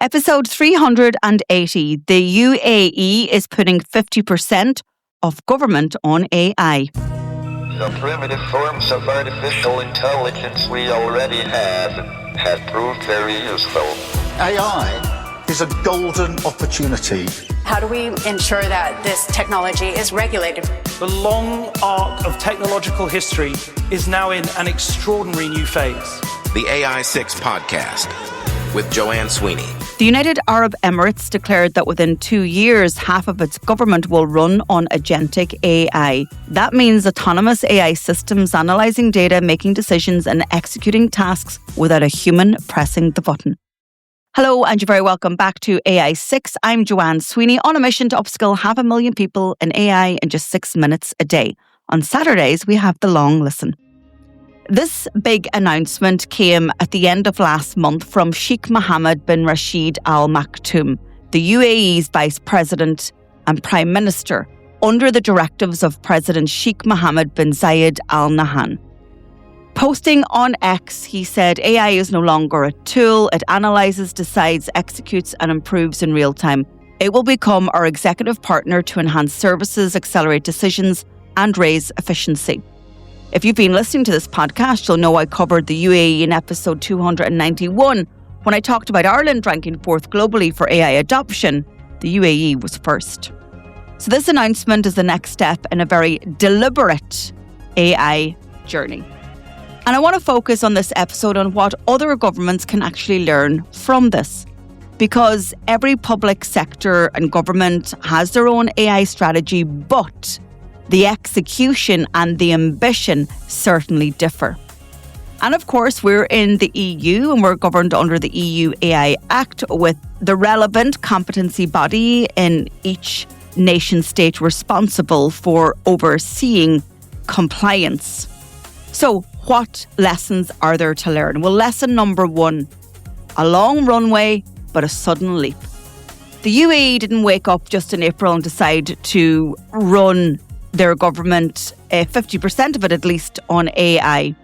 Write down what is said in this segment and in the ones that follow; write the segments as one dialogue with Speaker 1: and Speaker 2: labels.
Speaker 1: Episode 380, the UAE is putting 50% of government on AI.
Speaker 2: The primitive forms of artificial intelligence we already have proved very useful.
Speaker 3: AI is a golden opportunity.
Speaker 4: How do we ensure that this technology is regulated?
Speaker 5: The long arc of technological history is now in an extraordinary new phase.
Speaker 6: The AI 6 podcast with Joanne Sweeney.
Speaker 1: The United Arab Emirates declared that within 2 years, half of its government will run on agentic AI. That means autonomous AI systems analysing data, making decisions and executing tasks without a human pressing the button. Hello and you're very welcome back to AI 6. I'm Joanne Sweeney on a mission to upskill 500,000 people in AI in just 6 minutes a day. On Saturdays, we have the long listen. This big announcement came at the end of last month from Sheikh Mohammed bin Rashid Al Maktoum, the UAE's Vice President and Prime Minister, under the directives of President Sheikh Mohammed bin Zayed Al Nahyan. Posting on X, he said, AI is no longer a tool. It analyses, decides, executes and improves in real time. It will become our executive partner to enhance services, accelerate decisions and raise efficiency. If you've been listening to this podcast, you'll know I covered the UAE in episode 291 when I talked about Ireland ranking 4th globally for AI adoption. The UAE was first. So this announcement is the next step in a very deliberate AI journey. And I want to focus on this episode on what other governments can actually learn from this. Because every public sector and government has their own AI strategy, but the execution and the ambition certainly differ. And of course, we're in the EU and we're governed under the EU AI Act with the relevant competency body in each nation state responsible for overseeing compliance. So what lessons are there to learn? Well, lesson number 1, a long runway, but a sudden leap. The UAE didn't wake up just in April and decide to run their government, 50% of it at least, on AI.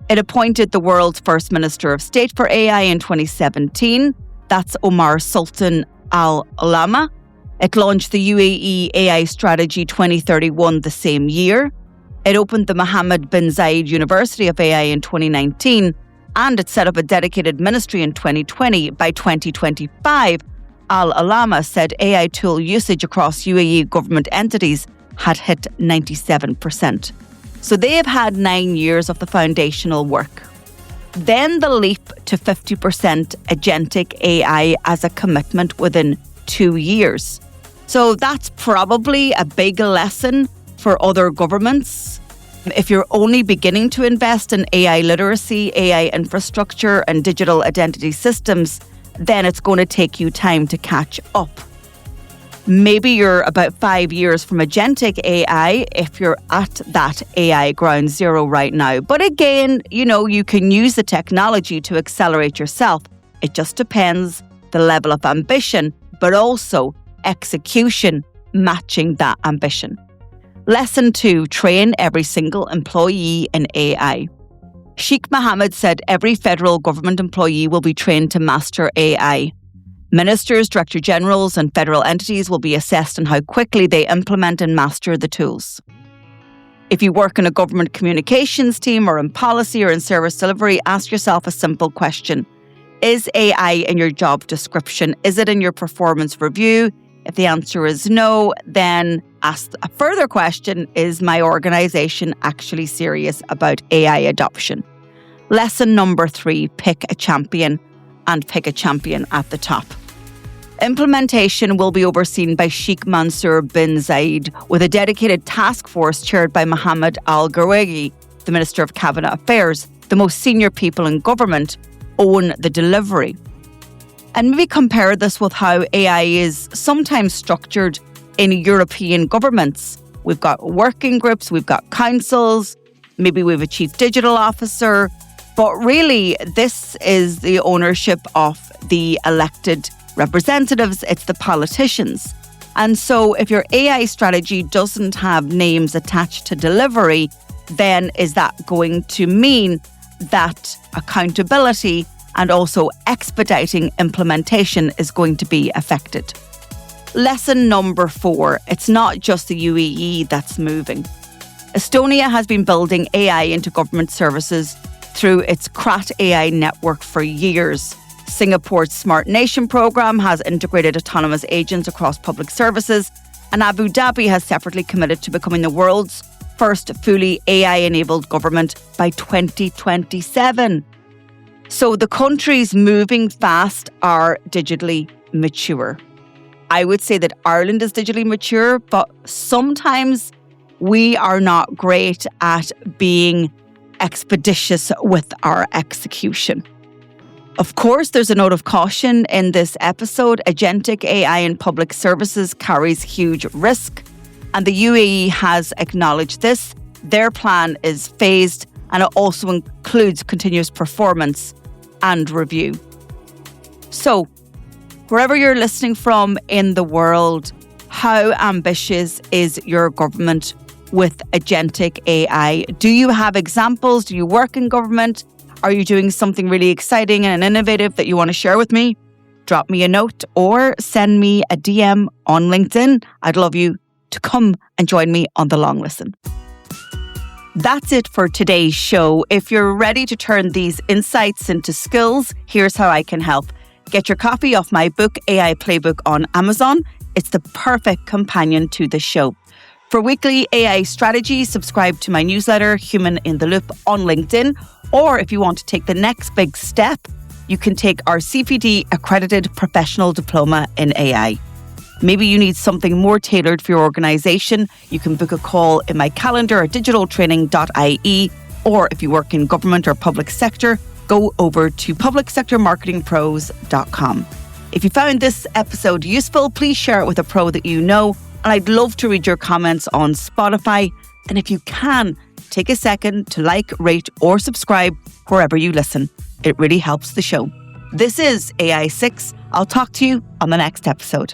Speaker 1: It appointed the world's first Minister of State for AI in 2017. That's Omar Sultan Al Ulama. It launched the UAE AI Strategy 2031 the same year. It opened the Mohammed bin Zayed University of AI in 2019, and it set up a dedicated ministry in 2020. By 2025, Al Ulama said AI tool usage across UAE government entities had hit 97%. So they have had 9 years of the foundational work. Then the leap to 50% agentic AI as a commitment within 2 years. So that's probably a big lesson for other governments. If you're only beginning to invest in AI literacy, AI infrastructure and digital identity systems, then it's going to take you time to catch up. Maybe you're about 5 years from agentic AI if you're at that AI ground zero right now. But again, you can use the technology to accelerate yourself. It just depends the level of ambition, but also execution matching that ambition. Lesson 2, train every single employee in AI. Sheikh Mohammed said every federal government employee will be trained to master AI. Ministers, Director Generals and federal entities will be assessed on how quickly they implement and master the tools. If you work in a government communications team or in policy or in service delivery, ask yourself a simple question. Is AI in your job description? Is it in your performance review? If the answer is no, then ask a further question. Is my organisation actually serious about AI adoption? Lesson number 3, pick a champion. And pick a champion at the top. Implementation will be overseen by Sheikh Mansour bin Zayed with a dedicated task force chaired by Mohammed Al Ghawagi, the Minister of Cabinet Affairs. The most senior people in government own the delivery. And maybe compare this with how AI is sometimes structured in European governments. We've got working groups, we've got councils, maybe we have a chief digital officer. But really, this is the ownership of the elected representatives. It's the politicians. And so if your AI strategy doesn't have names attached to delivery, then is that going to mean that accountability and also expediting implementation is going to be affected. Lesson number 4, it's not just the UAE that's moving. Estonia has been building AI into government services through its CRAT AI network for years. Singapore's Smart Nation programme has integrated autonomous agents across public services, and Abu Dhabi has separately committed to becoming the world's first fully AI-enabled government by 2027. So the countries moving fast are digitally mature. I would say that Ireland is digitally mature, but sometimes we are not great at being expeditious with our execution. Of course, there's a note of caution in this episode. Agentic AI in public services carries huge risk, and the UAE has acknowledged this. Their plan is phased, and it also includes continuous performance and review. So, wherever you're listening from in the world, how ambitious is your government with agentic AI? Do you have examples? Do you work in government? Are you doing something really exciting and innovative that you want to share with me? Drop me a note or send me a DM on LinkedIn. I'd love you to come and join me on the long listen. That's it for today's show. If you're ready to turn these insights into skills, here's how I can help. Get your copy of my book, AI Playbook, on Amazon. It's the perfect companion to the show. For weekly AI strategy, subscribe to my newsletter, Human in the Loop, on LinkedIn. Or if you want to take the next big step, you can take our CPD accredited professional diploma in AI. Maybe you need something more tailored for your organization. You can book a call in my calendar at digitaltraining.ie. Or if you work in government or public sector, go over to publicsectormarketingpros.com. If you found this episode useful, please share it with a pro that you know. And I'd love to read your comments on Spotify. And if you can, take a second to like, rate, or subscribe wherever you listen. It really helps the show. This is AI6. I'll talk to you on the next episode.